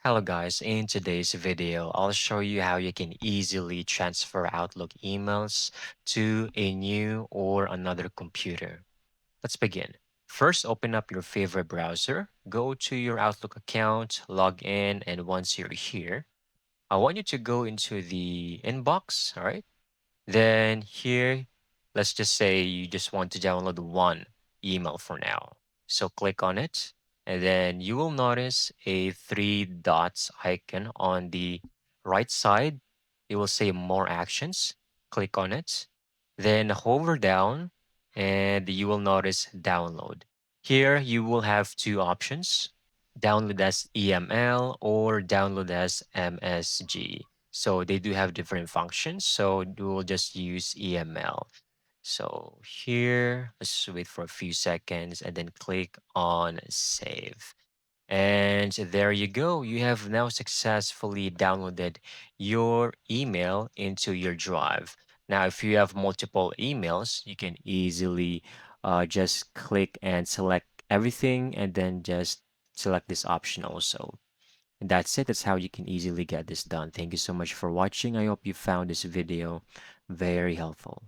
Hello guys, in today's video, I'll show you how you can easily transfer Outlook emails to a new or another computer. Let's begin. First, open up your favorite browser, go to your Outlook account, log in, and once you're here, I want you to go into the inbox, all right? Then here, let's just say you just want to download one email for now. So click on it, and then you will notice a three dots icon on the right side. It will say more actions. Click on it, then hover down, and you will notice download. Here you will have two options: download as EML or download as MSG. So they do have different functions. So we'll just use EML. So here, let's wait for a few seconds and then click on save. And there you go. You have now successfully downloaded your email into your drive. Now, if you have multiple emails, you can easily just click and select everything and then just select this option also. And that's it. That's how you can easily get this done. Thank you so much for watching. I hope you found this video very helpful.